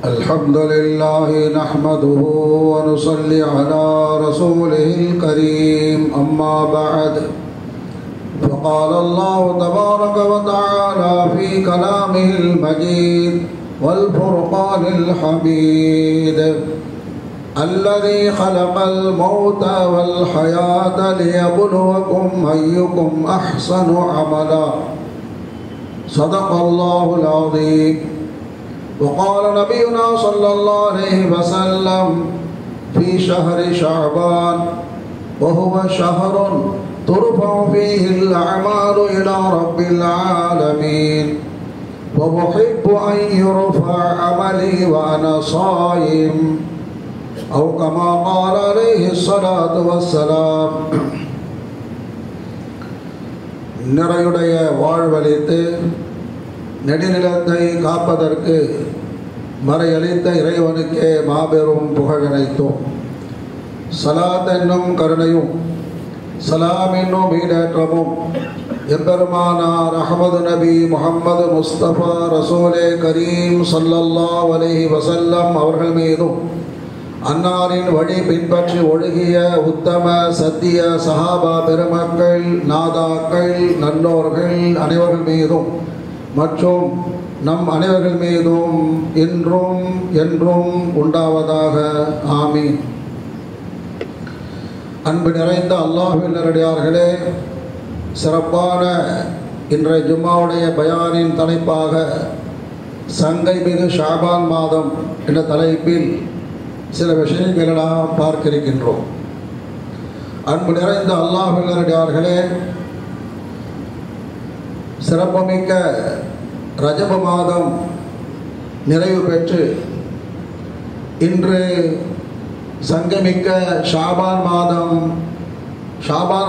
الحمد لله نحمده ونصلي على رسوله الكريم أما بعد فقال الله تبارك وتعالى في كلامه المجيد والفرقان الحميد الذي خلق الموت والحياة ليبلوكم أيكم أحسن عملا صدق الله العظيم. وقال نبينا صلى الله عليه وسلم في شهر شعبان وهو شهر ترفع فيه الأعمال إلى رب العالمين وأحب أن يرفع عملي وأنا صائم أو كما قال عليه الصلاة والسلام. நிறையுடைய வாழ்வளித்து நெடுநிலத்தை காப்பதற்கு மறையளித்த இறைவனுக்கே மாபெரும் புகழனைத்தோம். சலாத் என்னும் கருணையும் சலாம் என்னும் ஈடேற்றமும் எம்பெருமானார் அஹ்மது நபி முஹம்மது முஸ்தபா ரசூலே கரீம் ஸல்லல்லாஹு அலைஹி வஸல்லம் அவர்கள் மீதும் அன்னாரின் வழி பின்பற்றி ஒழுகிய உத்தம சத்திய சஹாபா பெருமக்கள் நாதாக்கள் நல்லோர்கள் அனைவர்கள் மீதும் மற்றும் நம் அனைவர்கள் மீதும் இன்றும் என்றும் உண்டாவதாக. ஆமீன். அன்பு நிறைந்த அல்லாஹ்வின் நல்லடியார்களே, சிறப்பான இன்றைய ஜும்மாவுடைய பயானின் தலைப்பாக சங்கை மிகு ஷாபான் மாதம் என்ற தலைப்பில் சில விஷயங்களை நாம் பார்க்க இருக்கின்றோம். அன்பு நிறைந்த அல்லாஹ்வின் நல்லடியார்களே, சிறப்புமிக்க ரஜப மாதம் நிறைவு பெற்று இன்று சங்கமிக்க ஷாபான்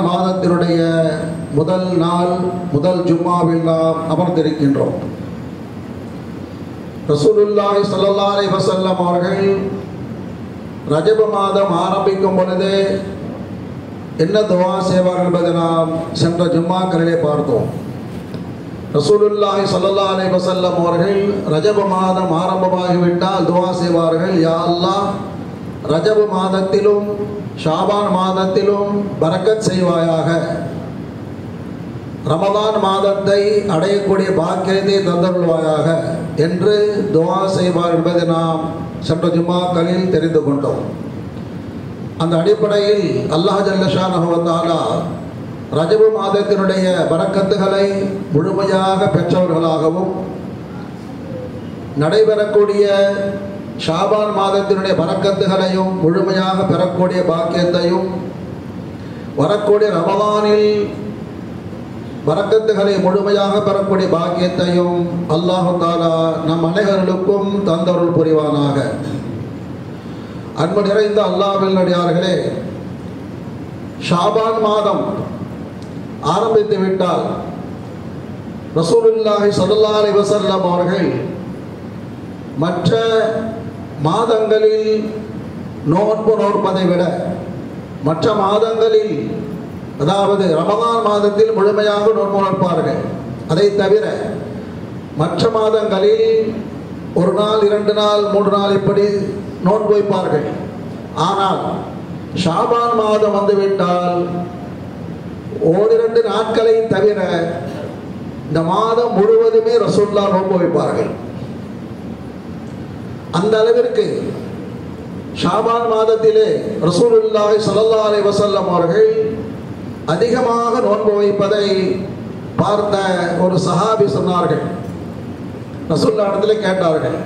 மாதத்தினுடைய முதல் நாள் முதல் ஜும்மாவில் நாம் அமர்ந்திருக்கின்றோம். ரசூலுல்லாஹி ஸல்லல்லாஹு அலைஹி வஸல்லம் அவர்கள் ரஜப மாதம் ஆரம்பிக்கும் பொழுது என்ன துவா செய்வார்கள் என்பதை நாம் சென்ற ஜும்மாக்களிலே பார்த்தோம். ரசூலுல்லாஹி ஸல்லல்லாஹு அலைஹி வஸல்லம் அவர்கள் ரஜப மாதம் ஆரம்பமாகிவிட்டால் துவா செய்வார்கள், யா அல்லாஹ், ரஜப மாதத்திலும் ஷாபான் மாதத்திலும் பரக்கத் செய்வாயாக, ரமலான் மாதத்தை அடையக்கூடிய பாக்கியத்தை தந்தருள்வாயாக என்று துவா செய்வார் என்பதை நாம் சென்ற ஜும்மாக்களில் தெரிந்து கொண்டோம். அந்த அடிப்படையில் அல்லாஹ் ஜல்ல ஷானஹு வ தஆலா ரஜப மாதத்தினுடைய பரக்கத்துகளை முழுமையாக பெற்றவர்களாகவும் நடைபெறக்கூடிய ஷாபான் மாதத்தினுடைய பரக்கத்துகளையும் முழுமையாக பெறக்கூடிய பாக்கியத்தையும் வரக்கூடிய ரமலானில் பரக்கத்துகளை முழுமையாக பெறக்கூடிய பாக்கியத்தையும் அல்லாஹ் தஆலா நம் அனைவர்களுக்கும் தந்தருள் புரிவானாக. அன்பு நிறைந்த அல்லாஹ்வின் நல்லடியார்களே, ஷாபான் மாதம் ஆரம்பித்து விட்டால் ரசூலுல்லாஹி ஸல்லல்லாஹு அலைஹி வஸல்லம் அவர்கள் மற்ற மாதங்களில் நோன்பு நோற்பதை விட மற்ற மாதங்களில், அதாவது ரமலான் மாதத்தில் முழுமையாக நோன்பு நோற்பார்கள். அதை தவிர மற்ற மாதங்களில் ஒரு நாள், 2 நாள், 3 நாள் இப்படி நோன்பு வைப்பார்கள். ஆனால் ஷாபான் மாதம் வந்துவிட்டால் 1-2 நாட்களை தவிர இந்த மாதம் முழுவதுமே ரசூலுல்லாஹ் நோன்பு வைப்பார்கள். அந்த அளவிற்கு ஷாபான் மாதத்திலே ரசூலுல்லாஹி ஸல்லல்லாஹு அலைஹி வஸல்லம் அவர்கள் அதிகமாக நோன்பு வைப்பதை பார்த்த ஒரு சஹாபி சொன்னார்கள். ரசூலுல்லாஹ் இடத்துல கேட்டார்கள்.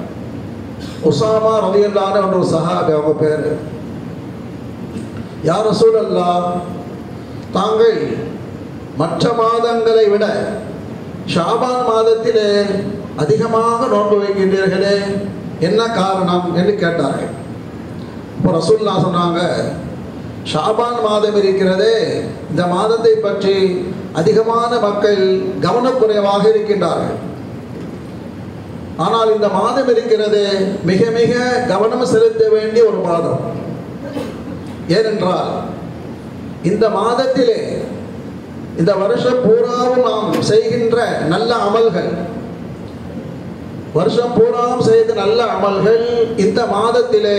உஸாமா ரலியல்லாஹு அன்ஹு ஒரு சஹாபி, அவங்க பேர். யா ரசூலல்லாஹ், தாங்கள் மற்ற மாதங்களை விட ஷாபான் மாதத்திலே அதிகமாக நோன்பு வைக்கின்றீர்களே, என்ன காரணம் என்று கேட்டார்கள். இப்போ ரசூலுல்லாஹ் சொன்னாங்க, ஷாபான் மாதம் இருக்கிறதே, இந்த மாதத்தை பற்றி அதிகமான மக்கள் கவனக்குறைவாக இருக்கின்றார்கள். ஆனால் இந்த மாதம் இருக்கிறது மிக மிக கவனம் செலுத்த வேண்டிய ஒரு மாதம். ஏனென்றால் இந்த மாதத்திலே இந்த வருஷம் பூராவும் நாம் செய்கின்ற நல்ல அமல்கள் வருஷம் பூராம் செய்த நல்ல அமல்கள் இந்த மாதத்திலே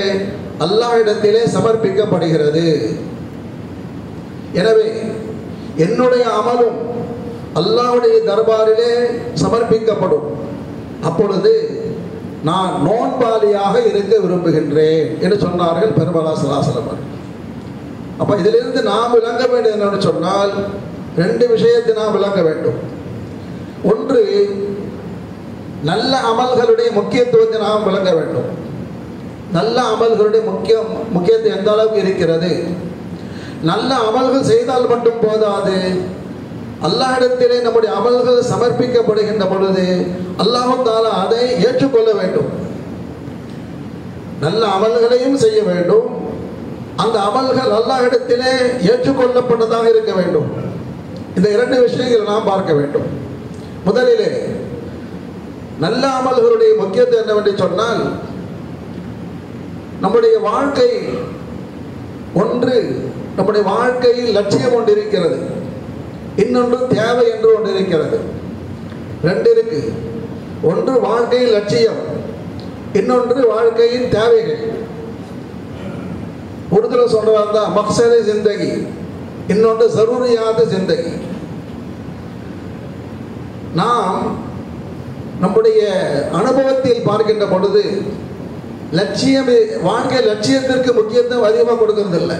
அல்லாஹ்விடத்திலே சமர்ப்பிக்கப்படுகிறது. எனவே என்னுடைய அமலும் அல்லாஹ்வுடைய தர்பாரிலே சமர்ப்பிக்கப்படும். அப்பொழுது நான் நோன்பாளியாக இருக்க விரும்புகின்றேன் என்று சொன்னார்கள் பெருமானார் ஸல்லல்லாஹு அலைஹி வஸல்லம். அப்போ இதிலிருந்து நாம் விளங்க வேண்டியது என்னன்னு சொன்னால், ரெண்டு விஷயத்தை நாம் விளங்க வேண்டும். ஒன்று, நல்ல அமல்களுடைய முக்கியத்துவத்தை நாம் விளங்க வேண்டும். நல்ல அமல்களுடைய முக்கியத்துவம் எந்த அளவுக்கு இருக்கிறது. நல்ல அமல்கள் செய்தால் மட்டும் போதாது, அல்லாஹ்விடத்திலே நம்முடைய அமல்கள் சமர்ப்பிக்கப்படுகின்ற பொழுது அல்லாஹ் தஆலா அதை ஏற்றுக்கொள்ள வேண்டும். நல்ல அமல்களையும் செய்ய வேண்டும், அந்த அமல்கள் அல்லாஹ்விடத்திலே ஏற்றுக்கொள்ளப்பட்டதாக இருக்க வேண்டும். இந்த இரண்டு விஷயங்களை நாம் பார்க்க வேண்டும். முதலிலே நல்ல அமல்களுடைய முக்கியத்துவம் என்னவென்று சொன்னால், நம்முடைய வாழ்க்கை ஒன்று, நம்முடைய வாழ்க்கையில் லட்சியம் ஒன்று இருக்கிறது, இன்னொன்று தேவை என்று ஒன்று இருக்கிறது. ரெண்டு இருக்கு. ஒன்று வாழ்க்கையின் லட்சியம், இன்னொன்று வாழ்க்கையின் தேவைகள். உருதுல சொல்றதா மக்சதே ஜிந்தகி, இன்னொன்று ஜரூரியாத் ஜிந்தகி. நாம் நம்முடைய அனுபவத்தில் பார்க்கின்ற பொழுது லட்சியம், வாழ்க்கை லட்சியத்திற்கு முக்கியத்துவம் அதிகமாக கொடுக்கறதில்லை.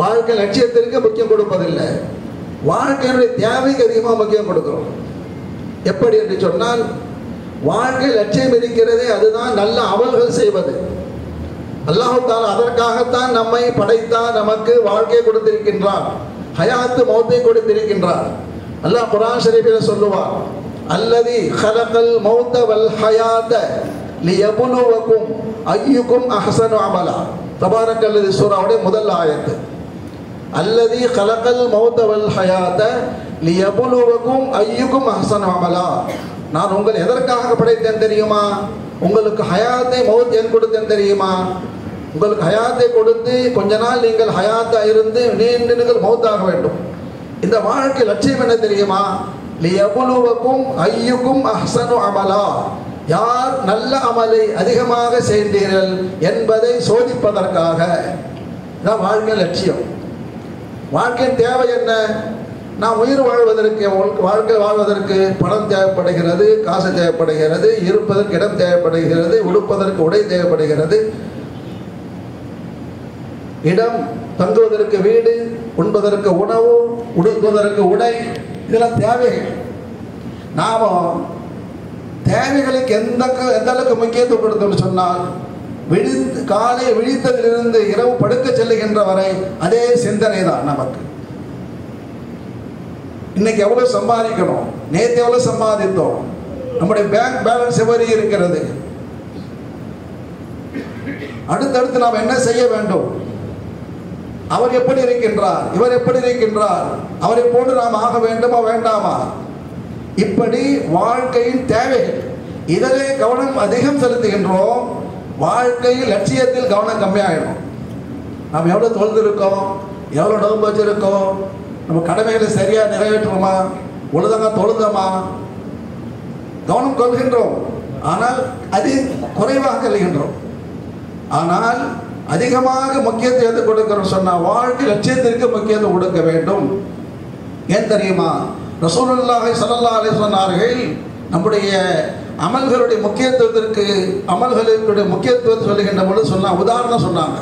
வாழ்க்கை லட்சியத்திற்கு முக்கியம் கொடுப்பதில்லை, வாழ்க்கையினுடைய தேவைக்கு அதிகமாக முக்கியம் கொடுக்கிறோம். எப்படி என்று சொன்னால், வாழ்க்கை லட்சியம் இருக்கிறதே, அதுதான் நல்ல அமல்கள் செய்வது. அல்லாஹ் தஆலா அதற்காகத்தான் நம்மை படைத்தார், நமக்கு வாழ்க்கையை கொடுத்திருக்கின்றார், ஹயாத்து மௌத்தை கொடுத்திருக்கின்றார். அல்லாஹ் குர்ஆன் ஷரீஃபில் சொல்லுவார், அல்லதி ஹலகல் மௌத வல் ஹயாத லியப்லுவக்கும் அய்யுக்கும் அஹ்ஸனு அமலா. தபாரக்கல்லதி சூராவுடைய முதல் ஆயத்து. அல்லதி ஹலகல் மௌத வல் ஹயாத லியப்லுவக்கும் அய்யுக்கும் அஹ்ஸனு அமலா. நான் உங்களை எதற்காக படைத்தேன் தெரியுமா? உங்களுக்கு ஹயாத்தை மௌத் ஏன் கொடுத்தேன் தெரியுமா? உங்களுக்கு ஹயாத்தை கொடுத்து கொஞ்ச நாள் நீங்கள் ஹயாத்தா இருந்து நீண்டு நீங்கள் மௌத்தாக வேண்டும். இந்த வாழ்க்கை லட்சியம் என்ன தெரியுமா? லியப்லுவக்கும் அய்யுக்கும் அஹ்ஸனு அமலா. யார் நல்ல அமலை அதிகமாக செய்தீர்கள் என்பதை சோதிப்பதற்காக தான் வாழ்க்கை லட்சியம். வாழ்க்கையின் தேவை என்ன? நாம் உயிர் வாழ்வதற்கு, வாழ்க்கை வாழ்வதற்கு பணம் தேவைப்படுகிறது, காசு தேவைப்படுகிறது, இருப்பதற்கு இடம் தேவைப்படுகிறது, உடுப்பதற்கு உடை தேவைப்படுகிறது, இடம் தங்குவதற்கு வீடு, உண்பதற்கு உணவு, உடுப்பதற்கு உடை, இதெல்லாம் தேவைகள். நாம தேவைகளுக்கு எந்த அளவுக்கு முக்கியத்துவம் கொடுத்தோம்னு சொன்னால், காலை விழித்ததிலிருந்து இரவு படுக்க செல்லுகின்ற வரை அதே சிந்தனை தான் நமக்கு. இன்னைக்கு எவ்வளவு சம்பாதிக்கணும், நேற்று எவ்வளவு சம்பாதித்தோம், நம்முடைய பேங்க் பேலன்ஸ் எவ்வளவு இருக்கிறது, அடுத்தடுத்து நாம் என்ன செய்ய வேண்டும், அவர் எப்படி இருக்கின்றார், இவர் எப்படி இருக்கின்றார், அவரை போன்று நாம் ஆக வேண்டுமா வேண்டாமா, இப்படி வாழ்க்கையின் தேவைகள் இதிலே கவனம் அதிகம் செலுத்துகின்றோம். வாழ்க்கையில் லட்சியத்தில் கவனம் கம்மியாகிடும். நாம் எவ்வளவு தொழுந்திருக்கோம், எவ்வளவு நோன்பு வச்சிருக்கோம், நம்ம கடமைகளை சரியா நிறைவேற்றுவோமா, ஒழுங்காக தொழுதமா, கவனம் கொள்கின்றோம். ஆனால் அது குறைவாக கல்கின்றோம். ஆனால் அதிகமாக முக்கியத்துவத்தை கொடுக்கிறோம் சொன்னால் வாழ்க்கை லட்சியத்திற்கு முக்கியத்துவம் கொடுக்க வேண்டும். ஏன் தெரியுமா? ரசூலுல்லாஹி ஸல்லல்லாஹு அலைஹி சொன்னார்கள், நம்முடைய அமல்களுடைய முக்கியத்துவத்திற்கு, அமல்களுடைய முக்கியத்துவத்தை சொல்லுகின்ற பொழுது உதாரணம் சொன்னாங்க.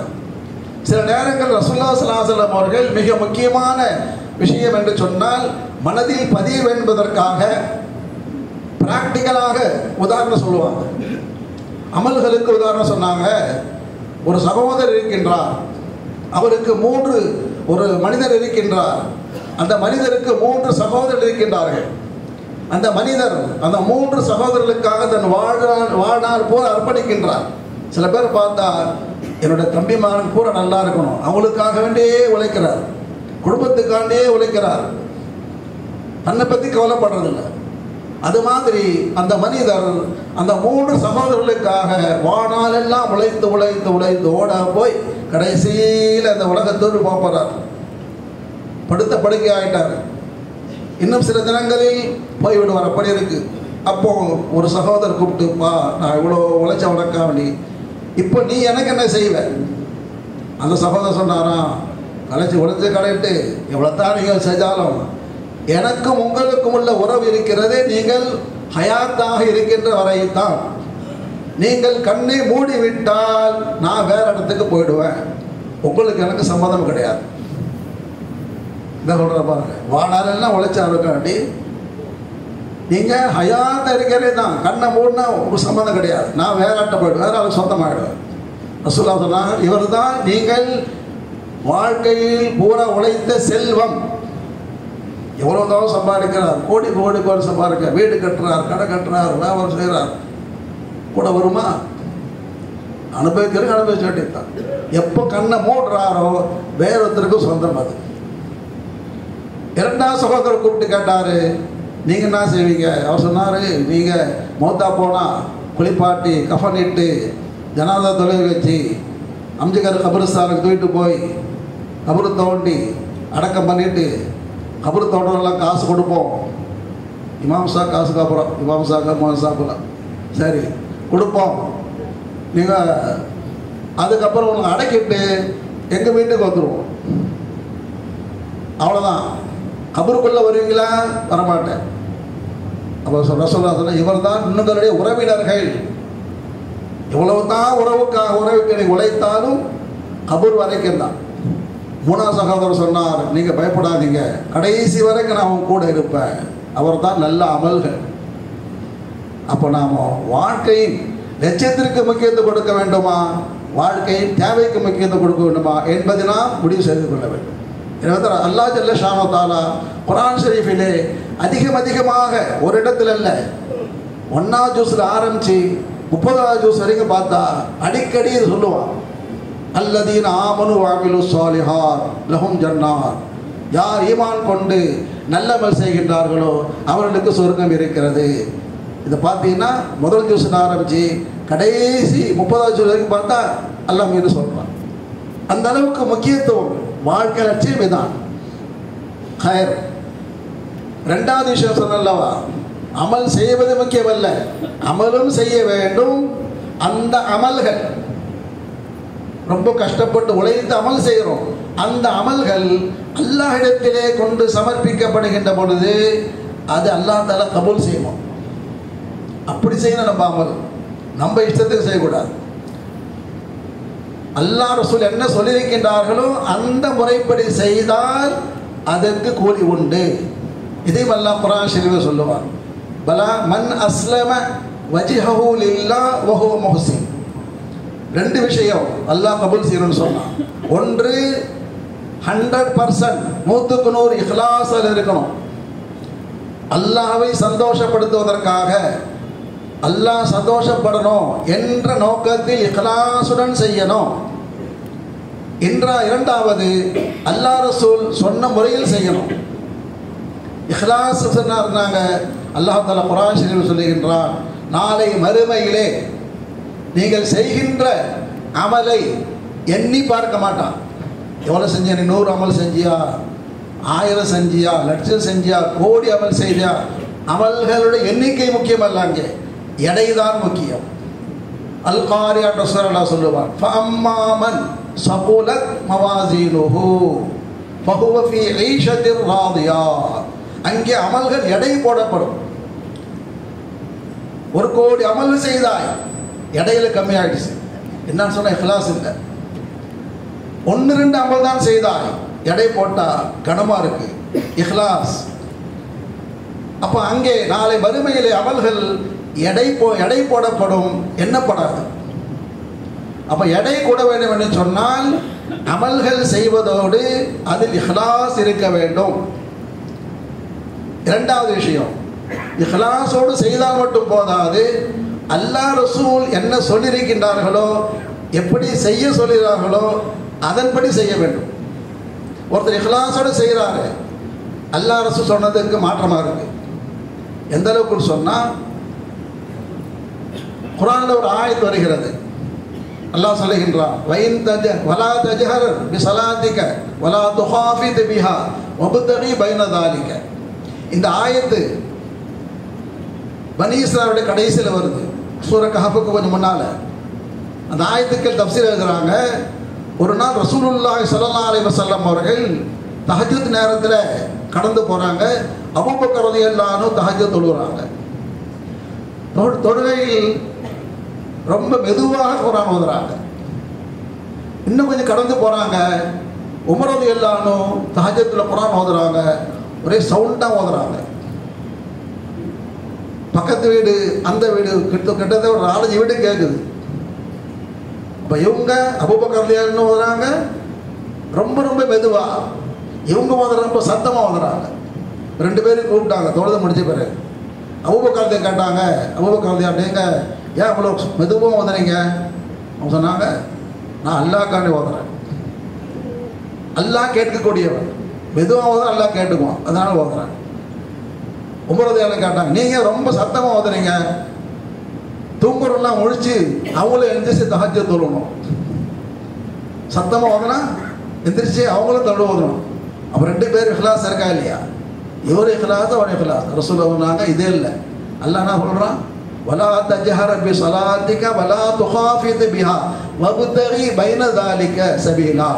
சில நேரங்கள் ரசூலுல்லாஹி ஸல்லல்லாஹு அலைஹி வஸல்லம் அவர்கள் மிக முக்கியமான விஷயம் என்று சொன்னால் மனதில் பதிய என்பதற்காக பிராக்டிக்கலாக உதாரணம் சொல்லுவாங்க. அமல்களுக்கு உதாரணம் சொன்னாங்க. ஒரு சகோதரர் இருக்கின்றார், அவருக்கு ஒரு மனிதர் இருக்கின்றார், அந்த மனிதருக்கு 3 சகோதரர் இருக்கின்றார்கள். அந்த மனிதர் அந்த 3 சகோதரர்களுக்காக தன் வாழ்நாள் பூரா அர்ப்பணிக்கின்றார். சில பேர் பார்த்தா என்னோட தம்பிமாரன் பூரா நல்லா இருக்கணும், அவங்களுக்காக வேண்டியே உழைக்கிறார், குடும்பத்துக்காண்டே உழைக்கிறார், தன்னை பற்றி கவலைப்படுறதில்லை. அது மாதிரி அந்த மனிதர் அந்த 3 சகோதரர்களுக்காக வாழ்நாளெல்லாம் உழைத்து உழைத்து உழைத்து ஓட போய் கடைசியில் அந்த உலகத்தோடு போகிறார். படுத்த படுக்கை ஆகிட்டார். இன்னும் சில தினங்களில் போய்விடுவார். அப்படி இருக்கு. அப்போ ஒரு சகோதரர் கூப்பிட்டுப்பா, நான் இவ்வளோ உழைச்ச உனக்காண்டி இப்போ நீ எனக்கு என்ன செய்வ? அந்த சகோதரர் சொன்னாராம், உழைச்சி கடையிட்டு எவ்வளோத்தான் நீங்கள் செஞ்சாலும் எனக்கும் உங்களுக்கும் உள்ள உறவு இருக்கிறது நீங்கள் ஹயாத்தாக இருக்கின்ற வரைத்தான். நீங்கள் கண்ணை மூடிவிட்டால் நான் வேற இடத்துக்கு போயிடுவேன், உங்களுக்கு எனக்கு சம்மதம் கிடையாது. இந்த சொல்ற பாருங்க, வாடாரெல்லாம் உழைச்சாருக்காண்டி நீங்க ஹயாத்த இருக்கிறதே தான், கண்ணை மூடினா ஒரு சம்மதம் கிடையாது, நான் வேற இடத்த போயிடுவேன், அவர் சொந்தமாயிடுவேன். ரசூலுல்லாஹ் சொன்னாங்க, இவர் தான் நீங்கள் வாழ்க்கையில் பூரா உழைத்த செல்வம். எவ்வளவுதான் சம்பாதிக்கிறார், கோடி கோடி கோடி சம்பாதிக்கிறார், வீடு கட்டுறார், கடை கட்டுறார், வியாபாரம் செய்கிறார், கூட வருமா? அனுபவிக்கிறது அனுபவிச்சு வேண்டியதுதான். எப்போ கண்ணை மூடுறாரோ வேறொருத்தருக்கு சொந்தம் அது. இரண்டாவது சகோதரர் கூப்பிட்டு கேட்டாரு, நீங்க என்ன செய்வீங்க? அவர் சொன்னாரு, நீங்க மௌத்தா போனா குளிப்பாட்டி கஃனிட்டு ஜனாதா தொலை வச்சு அம்ஜிகர் கபரிஸ்தானுக்கு தூக்கிட்டு போய் கபரு தோண்டி அடக்கம் பண்ணிட்டு கபரு தோன்றவெல்லாம் காசு கொடுப்போம். இமாம் சா காசுக்கு அப்புறம் இமாம் சாக்கா மோகன் சாப்பிடலாம், சரி கொடுப்போம். நீங்கள் அதுக்கப்புறம் உங்களை அடக்கிட்டு எங்கள் வீட்டுக்கு வந்துடுவோம், அவ்வளோதான். கபருக்குள்ளே வருவீங்களா? வரமாட்டேன். அப்போ சொன்ன இவர் தான் இன்னுங்களுடைய உறவினர்கள். எவ்வளவு தான் உறவுக்கு உழைத்தாலும் கபூர் வரைக்கும் தான். மூணாவது சகோதரர் சொன்னார், நீங்கள் பயப்படாதீங்க, கடைசி வரைக்கும் நான் கூட இருப்பேன், அவர் தான் நல்ல அமல்கள். அப்போ நாம் வாழ்க்கையின் லட்சியத்திற்கு முக்கியத்துவம் கொடுக்க வேண்டுமா, வாழ்க்கையின் தேவைக்கு முக்கியத்துவம் கொடுக்க வேண்டுமா என்பதை நாம் முடிவு செய்து கொள்ள வேண்டும். எனவே அல்லாஹ் ஜல்ல ஷானு தஆலா குர்ஆன் ஷரீஃபிலே அதிகமாக ஒரு இடத்துல இல்லை, 1ஆவது ஜூஸில் ஆரம்பித்து 30ஆவது ஜூஸ் வரைக்கும் பார்த்தா அடிக்கடி இது சொல்லுவான், அல்லதீன ஆமனு வஅமிலு ஸாலிஹாத் லஹும் ஜன்னாத். யார் ஈமான் கொண்டு நல்லமல் செய்கின்றார்களோ அவர்களுக்கு சொர்க்கம் இருக்கிறது. இதை பார்த்தீங்கன்னா முதல் ஜூஸ் ஆரம்பித்து கடைசி 30ஆவது ஜூஸ் வரைக்கும் பார்த்தா அல்லாஹ் மீது சொல்கிறான். அந்த அளவுக்கு முக்கியத்துவம் வாழ்க்கை லட்சியம் இதான். ஹைர். ரெண்டாவது விஷயம் சொன்னல்லவா, அமல் செய்வது முக்கியமல்ல, அமலும் செய்ய வேண்டும். அந்த அமல்கள் ரொம்ப கஷ்டப்பட்டு உழைத்து அமல் செய்கிறோம், அந்த அமல்கள் அல்லாஹ்விடத்திலே கொண்டு சமர்ப்பிக்கப்படுகின்ற பொழுது அது அல்லாஹ் தஆலா கபூல் செய்வோம். அப்படி செய்யணும். நம்ம அமல் நம்ம இஷ்டத்துக்கு செய்யக்கூடாது. அல்லாஹ் ரசூல் என்ன சொல்லியிருக்கின்றார்களோ அந்த முறைப்படி செய்தால் அதற்கு கூலி உண்டு. இதையும் அல்லாஹ் குர்ஆன் ஷரீஃபில் சொல்லுவார், பலா மன் அஸ்லம வஜ்ஹஹு லில்லாஹ் வ ஹுவ முஹ்சின். ரெண்டு விஷயம் அல்லாஹ் கபூல் செய்யணும்னு சொன்னான். ஒன்று 100% 100க்கு 100 இஹ்லாஸில் இருக்கணும். அல்லாஹ்வை சந்தோஷப்படுத்துவதற்காக, அல்லாஹ் சந்தோஷப்படணும் என்ற நோக்கத்தில் இஹ்லாஸுடன் செய்யணும். இரண்டாவது அல்லாஹ் ரசூல் சொன்ன முறையில் செய்யணும். இஹ்லாஸ் சொன்னாங்க. அல்லாஹ் தஆலா குர்ஆன் ஷரீஃபில் சொல்லுகின்றான், நாளை மறுமையிலே நீங்கள் செய்கின்ற அமலை எண்ணி பார்க்க மாட்டான். எவ்வளோ செஞ்சியா, நீ 100 அமல் செஞ்சியா, 1000 செஞ்சியா, லட்சம் செஞ்சியா, கோடி அமல் செய்தியா, அமல்களுடைய எண்ணிக்கை முக்கியம் அல்ல, அங்கே எடைதான் முக்கியம். அல் காரியா ரசூலுல்லாஹ் சொல்லுவார், ஃபஅம்மா மன் ஸகுலத் மவாஸீனுஹு ஃபஹுவ ஃபீ ஈஷத்திர் ராதியா. அங்கே அமல்கள் எடை போடப்படும். 1 கோடி அமல் செய்தாய், எடையில கம்மியாயிடுச்சு, என்னன்னு சொன்ன இஹ்லாஸ் இல்லை. 1-2 அமல் தான் செய்தாய், எடை போட்டா கனமா இருக்கு, இஹ்லாஸ். அப்ப அங்கே நாளை மறுமையிலே அமல்கள் எடை போடப்படும், எண்ணப்படாது. அப்ப எடை கூட வேண்டும் என்று சொன்னால் அமல்கள் செய்வதோடு அதில் இஹ்லாஸ் இருக்க வேண்டும். இரண்டாவது விஷயம், இஹ்லாஸோடு செய்தால் மட்டும் போதாது, அல்லாஹ் ரசூல் என்ன சொல்லியிருக்கின்றார்களோ, எப்படி செய்ய சொல்கிறார்களோ அதன்படி செய்ய வேண்டும். ஒருத்தர் இஹ்லாஸோடு செய்கிறாரு, அல்லாஹ் ரசூல் சொன்னதுக்கு மாற்றமாக இருக்கு. எந்த அளவுக்கு சொன்னால், குர்ஆன்ல ஒரு ஆயத் வருகிறது, அல்லாஹ் சொல்லுகின்றான், வலா தஜஹர் பிஸலாத்திக வலா துஹாஃபித் பிஹா வப்தகி பைன தாலிக. இந்த ஆயத்து பனி இஸ்ராயலுடைய கடைசியில் வருது, சூர கஹஃபுக்கு கொஞ்சம் முன்னால். அந்த ஆயத்துக்கள் தஃப்சீர் எழுதுகிறாங்க. ஒரு நாள் ரசூலுல்லாஹி ஸல்லல்லாஹு அலைஹி வஸல்லம் அவர்கள் தஹஜ்ஜுத் நேரத்தில் கடந்து போகிறாங்க. அபூபக்கர் ரலியல்லாஹு அன்ஹு தஹஜ்ஜுத் தொழுகிறாங்க. தொழுகையில் ரொம்ப மெதுவாக குர்ஆன் ஓதுறாங்க. இன்னும் கொஞ்சம் கடந்து போகிறாங்க. உமர் ரலியல்லாஹு அன்ஹு தஹஜ்ஜுத்தில் குர்ஆன் ஓதுறாங்க. ஒரே சவுண்டாக ஓதுறாங்க. பக்கத்து வீடு அந்த வீடு கிட்டத்தட்ட ஒரு 4 வீடு கேட்குது. அப்போ இவங்க அபூபக்கர் ரலியல்லாஹு அன்ஹு ஓதுறாங்க ரொம்ப ரொம்ப மெதுவாக, இவங்க ஓதுற ரொம்ப சத்தமாக ஓதுறாங்க. 2 பேரும் கூப்பிட்டாங்க. தொழுது முடிச்ச பிறகு அபூபக்கர் கேட்டாங்க, அபூபக்கர் ரலியல்லாஹு ஏன் அவ்வளோ மெதுவாக ஓதுறீங்க? அவங்க சொன்னாங்க, நான் அல்லாஹ்க்காண்டி ஓதுறேன். அல்லாஹ் கேட்கக்கூடியவன், மெதுவாக ஓதுற அல்லாஹ் கேட்டுக்குவான், அதனால ஓதுறேன். உமர் ரலியல்லாஹு கேட்டாங்க, நீங்கள் ரொம்ப சத்தமாக ஓதுறீங்க, தூங்குறவெல்லாம் முழிச்சு அவங்களும் எழுந்திரிச்சு தஹஜ்ஜுத் தொழணும். சத்தமாக ஓதுனா எந்திரிச்சு அவங்களும் தொழு ஓதணும். அப்போ 2 பேர் இஹ்லாஸ் இருக்கா இல்லையா? இவர் இஹ்லாஸ் அவர் இஹ்லாஸ். ரசூலுல்லாஹ் சொன்னாங்க இதே இல்லை. அல்லாஹ் என்ன சொல்கிறான்? வலா தஜ்ஹர் பி ஸலாத்திக வலா துகாஃபித் பிஹா வப்தகி பைன ஸாலிக சபீலா.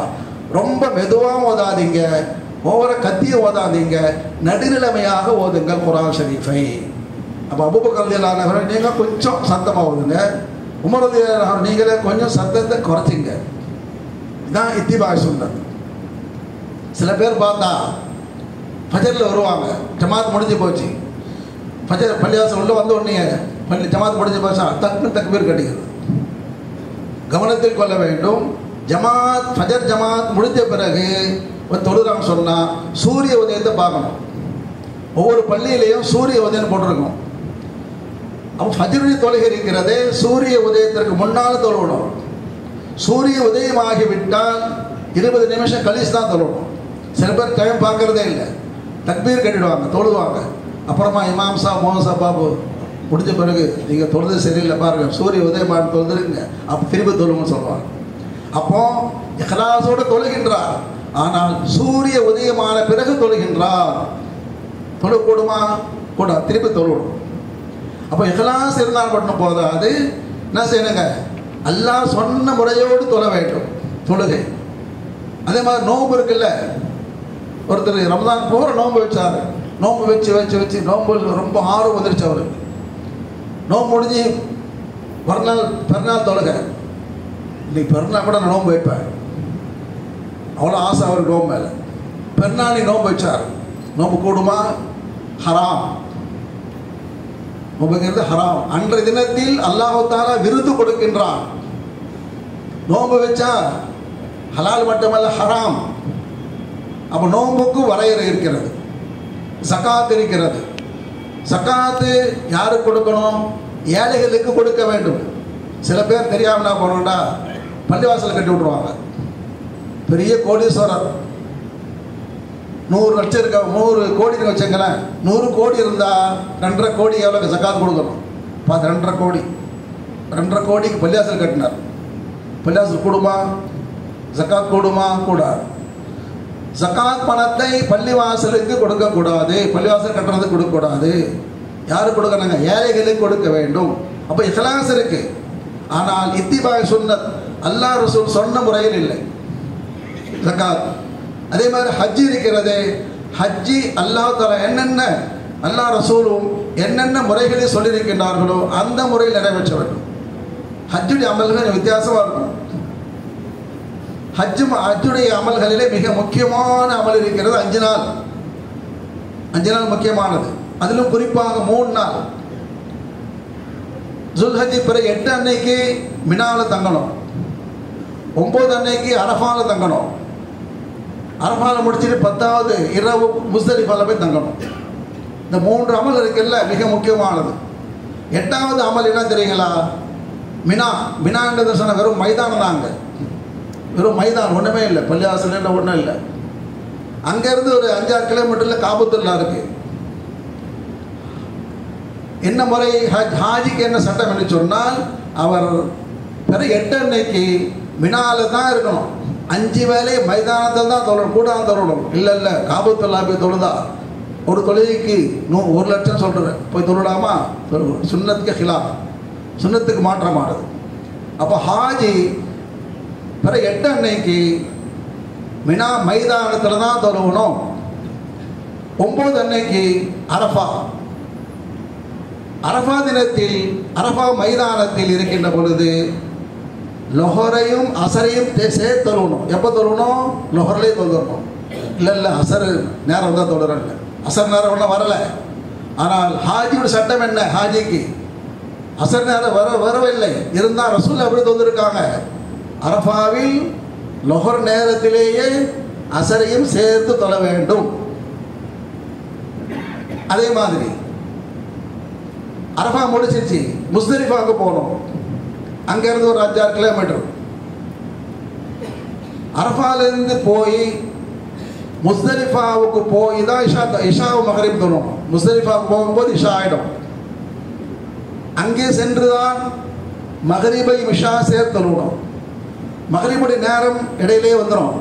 ரொம்ப மெதுவாக ஓதாதீங்க, ஓவர கத்திய ஓதாதீங்க, நடுநிலைமையாக ஓதுங்கள் குர்ஆன் ஷரீஃபை. அப்போ அபூபக்கர் ரலியல்லாஹு அன்ஹு நீங்கள் கொஞ்சம் சத்தமாக ஓதுங்க, உமர் ரலியல்லாஹு அன்ஹு நீங்களே கொஞ்சம் சத்தத்தை குறைச்சிங்க. இதுதான் இத்திபா சுன்னத். சில பேர் பார்த்தா ஃபஜரில் வருவாங்க, ஜமாத் முடிஞ்சு போச்சு, ஃபஜர் பள்ளிவாசல் உள்ள வந்த உடனே ஜமாத் முடிஞ்சு போச்சா டக்குன்னு தக்பீர் கட்டிக்கிறது. கவனத்தில் கொள்ள வேண்டும். ஜமாத் ஃபஜர் ஜமாத் முடிஞ்ச பிறகு தொழுறான்னு சொன்னால் சூரிய உதயத்தை பார்க்கணும். ஒவ்வொரு பள்ளியிலையும் சூரிய உதயம் போட்டிருக்கோம். அப்போ ஃபஜ்ருடைய தொழுகை இருக்கிறதே சூரிய உதயத்திற்கு முன்னால் தொழுவணும். சூரிய உதயமாகிவிட்டால் 20 நிமிஷம் கழிச்சு தான் தொழுவணும். சில பேர் டைம் பார்க்கறதே இல்லை, தக்பீர் கட்டிடுவாங்க, தொழுவாங்க. அப்புறமா இமாம் சாப் மோகன் சாப் பாபு முடிஞ்ச பிறகு நீங்கள் தொழுது சரியில்லை பாருங்கள், சூரிய உதயமான தொழுதுருங்க, அப்போ திரும்ப தொழுங்கன்னு சொல்லுவாங்க. அப்போ இஹ்லாஸோடு தொழுகின்றார், ஆனால் சூரிய உதயமான பிறகு தொழுகின்றார். தொழக்கூடுமா? கூட திருப்பி தொழுவணும். அப்போ இஹ்லாஸ் இருந்தால் மட்டும் போதாது, என்ன செய்யணுங்க? அல்லாஹ் சொன்ன முறையோடு தொழ வேண்டும் தொழுகை. அதே மாதிரி நோன்பு இருக்குல்ல, ஒருத்தர் ரமதான் போகிற நோன்பு வச்சார். நோன்பு வச்சு வச்சு வச்சு நோன்பு ரொம்ப ஆர்வம் வந்துருச்சு அவருக்கு. நோன்பு முடிஞ்சு பெருநாள் தொழுகை, இன்னைக்கு பெருநாள் கூட நான் நோன்பு வைப்பேன், அவ்வளோ ஆசை அவருக்கு நோன்பு மேலே. பெருநாள் நோன்பு வச்சார். நோன்பு கூடுமா? ஹராம். நோன்புங்கிறது ஹராம். அன்றைய தினத்தில் அல்லாஹ் தஆலா விருது கொடுக்கின்றான். நோன்பு வச்சா ஹலால் மட்டுமல்ல ஹராம். அப்போ நோன்புக்கு வரையறை இருக்கிறது, ஜகாத் இருக்கிறது. ஜகாத்து யாருக்கு கொடுக்கணும்? ஏழைகளுக்கு கொடுக்க வேண்டும். சில பேர் தெரியாமல் என்ன பண்ணணும்டா, பள்ளிவாசல் கட்டி விட்ருவாங்க. பெரிய கோடீஸ்வரர் 100 லட்சம் இருக்க, 100 கோடி வச்சுங்களேன், 100 கோடி இருந்தால் 2.5 கோடி எவ்வளோ ஜகாத் கொடுக்கணும்? பார்த்து 2.5 கோடி, 2.5 கோடிக்கு பள்ளிவாசல் கட்டினார். பள்ளிவாசல் கூடுமா? ஜகாத் கூடுமா? கூடாது. ஜகாத் பணத்தை பள்ளிவாசலுக்கு கொடுக்கக்கூடாது, பள்ளிவாசல் கட்டுறதுக்கு கொடுக்கக்கூடாது. யாருக்கு கொடுக்கணுங்க? ஏழைகளுக்கு கொடுக்க வேண்டும். அப்போ இஹ்லாஸ் இருக்கு, ஆனால் இத்திபா சுன்னத் அல்லாஹ் ரசூல் சொன்ன முறையில் இல்லை ஜகாத். அதே மாதிரி ஹஜ்ஜி இருக்கிறதே, ஹஜ்ஜி அல்லாஹ் தஆலா என்னென்ன அல்லாஹ் ரசூலும் என்னென்ன முறைகளில் சொல்லியிருக்கின்றார்களோ அந்த முறையில் நிறைவேற்ற வேண்டும். ஹஜ்ஜுடைய அமல்கள் வித்தியாசமாக இருக்கும். ஹஜ்ஜுடைய அமல்களிலே மிக முக்கியமான அமல் இருக்கிறது 5 நாள். 5 நாள் முக்கியமானது. அதிலும் குறிப்பாக 3 நாள். ஜுல்ஹஜ் பிறகு 8 அன்னைக்கு மினாவில் தங்கணும், 9 அன்னைக்கு அரஃபாவில் தங்கணும், அரஃபாவில் முடிச்சுட்டு 10வது இரவு முஸ்தலிஃபாவில் போய் தங்கணும். இந்த 3 அமல் இருக்குல்ல, மிக முக்கியமானது. 8வது அமல் என்ன தெரியுங்களா? மினா. மினாங்கிறது சொன்ன வெறும் மைதானம் தாங்க, வெறும் மைதானம், ஒன்றுமே இல்லை, பள்ளிவாசல் ஒன்றும் இல்லை. அங்கேருந்து ஒரு 5-6 கிலோமீட்டரில் காபத்துல்லா இருக்குது. என்ன முறை? ஹாஜிக்கு என்ன சட்டம் என்று சொன்னால், அவர் பிறகு 8 அன்னைக்கு மினாவில் தான் இருக்கணும். 5 வேளை மைதானத்தில் தான் தொழணும், கூடாது தொழணும். இல்லை காபத்துல்லா போய் தொழுதா ஒரு தொழுகைக்கு 1 லட்சம் சொல்கிறேன், போய் தொழுடாமா? சுன்னத்துக்கு ஹிலாஃப், சுன்னத்துக்கு மாற்றமானது. அப்போ ஹாஜி பிற 8 அன்னைக்கு மினா மைதானத்தில் தான் தொழுவணும். 9 அன்னைக்கு அரஃபா. அரஃபா தினத்தில் அரஃபா மைதானத்தில் இருக்கின்ற பொழுது லொஹரையும் அசரையும் சேர்த்து தொழுவணும். எப்போ தொழுவணும்? லொஹர்லேயே தொழுவணும். இல்லை அசர் நேரம் தான் தொழுறேன், அசர் நேரம் ஒன்றும் வரலை. ஆனால் ஹாஜியோட சட்டம் என்ன? ஹாஜிக்கு அசர் நேரம் வரவில்லை. இருந்தால் ரசூல் அப்படி தொழுதிருக்காங்க. அரஃபாவில் லொஹர் நேரத்திலேயே அசரையும் சேர்த்து தொழ வேண்டும். அதே மாதிரி அரஃபா முடிச்சிருச்சு, முஸ்தலிஃபாவுக்கு போகணும். அங்கேருந்து ஒரு 5-6 கிலோமீட்டர். அரஃபாலேருந்து போய் முஸ்தலிஃபாவுக்கு போய் தான் இஷாவு மகரிப் தொழணும். முஸ்தலிஃபாவுக்கு போகும்போது இஷா ஆகிடும். அங்கே சென்று தான் மகரிபை இஷா சேர்த்து தொழணும். மகரிபுடைய நேரம் இடையிலே வந்துடும்.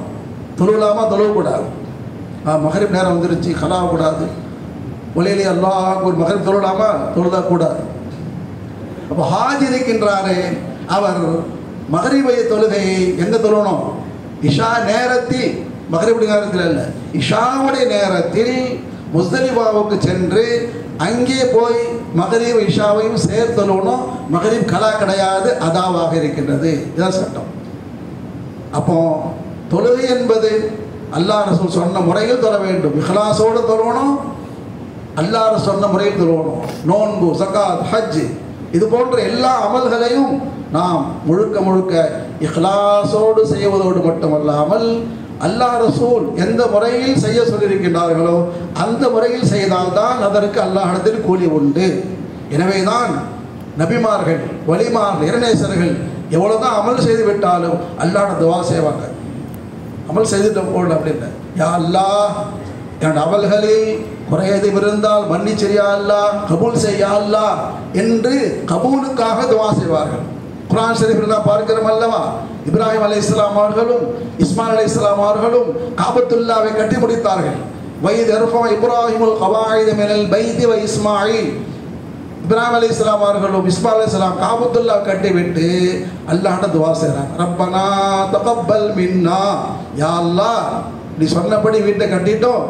தொழுலாமா? தொழக்கூடாது. மகரிப் நேரம் வந்துருச்சு, கலாகக்கூடாது. ஒலியிலே அல்லாஹ் ஒரு மகரிப் தொழலாமா? தொழுதக்கூடாது. அப்போ ஹாஜி இருக்கின்றாரே, அவர் மகரிபைய தொழுகையை எங்கே தொழணும்? இஷா நேரத்தில், மகரிபுடைய நேரத்தில் அல்ல, இஷாவுடைய நேரத்தில் முஸ்தலிஃபாவுக்கு சென்று அங்கே போய் மகரிப் இஷாவையும் சேர்த்து தொழணும். மகரிப் கலா கிடையாது, அதாவாக இருக்கின்றது. இதான் சட்டம். அப்போ தொழுகை என்பது அல்லாஹ் ரசூல் சொன்ன முறையில் தொழ வேண்டும். இஹ்லாஸோடு தொழணும், அல்லாஹ் சொன்ன முறையில் தொழணும். நோன்பு, ஸகாத், ஹஜ் இது போன்ற எல்லா அமல்களையும் நாம் முழுக்க இஹ்லாஸோடு செய்வதோடு மட்டுமல்லாமல் அல்லாஹ் ரசூல் எந்த முறையில் செய்ய சொல்லியிருக்கின்றார்களோ அந்த முறையில் செய்தால்தான் அதற்கு அல்லாஹ்விடத்தில் கூலி உண்டு. எனவேதான் நபிமார்கள், வலிமார்கள், இறைநேசர்கள் எவ்வளோதான் அமல் செய்து விட்டாலும் அல்லாஹ்விட துவா செய்வாங்க. அமல் செய்துட்டோம் போல் அப்படின்னு, யா அல்லாஹ் என்னோட அமல்களில் குறையதும் இருந்தால் மன்னிச்சிரியா அல்லாஹ், கபூல் செய்யா அல்லாஹ் என்று கபூலுக்காக துவா செய்வார்கள். குர்ஆன் ஷரீஃபில் நாம் பார்க்கிறோம் அல்லவா, இப்ராஹிம் அலைஹிஸ்ஸலாம் அவர்களும் இஸ்மாயில் அலைஹிஸ்ஸலாம் அவர்களும் காபத்துல்லாவை கட்டி முடித்தார்கள். வயது அர்ஃபா இப்ராஹிமுல் கவாயித மினல் பைதி வ இஸ்மாயில், இப்ராஹிம் அலைஹிஸ்ஸலாம் அவர்களும் இஸ்மாயில் அலைஹிஸ்ஸலாம் காபத்துல்லா கட்டிவிட்டு அல்லாஹ்ட்ட துவா செய்கிறாங்க. ரப்பனா தகப்பல் மின்னா, யா அல்லாஹ் நீ சொன்னபடி வீட்டை கட்டிட்டோம்,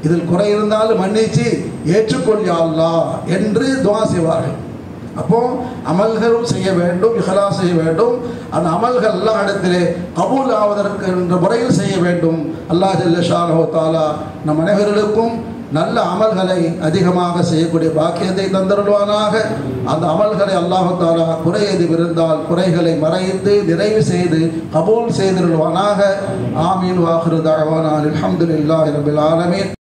இதில் குறை இருந்தாலும் மன்னிச்சு ஏற்றுக்கொள் யா அல்லாஹ் என்று துவா செய்வார்கள். அப்போ அமல்களும் செய்ய வேண்டும், இஹ்லாஸ் செய்ய வேண்டும். அந்த அமல்கள் அல்லாஹ் இடத்திலே கபூல் ஆவதற்கு என்ற முறையில் செய்ய வேண்டும். அல்லாஹ் ஜல்ல ஷானஹு தஆலா நம் அனைவர்களுக்கும் நல்ல அமல்களை அதிகமாக செய்யக்கூடிய பாக்கியத்தை தந்தருள்வானாக. அந்த அமல்களை அல்லாஹ் தஆலா குறை எதுவும் இருந்தால் குறைகளை மறைத்து நிறைவு செய்து கபூல் செய்திருள்வானாக. ஆமீன். வாஹிரு தஅவானா அல்ஹம்துலில்லாஹி ரப்பில் ஆலமீன்.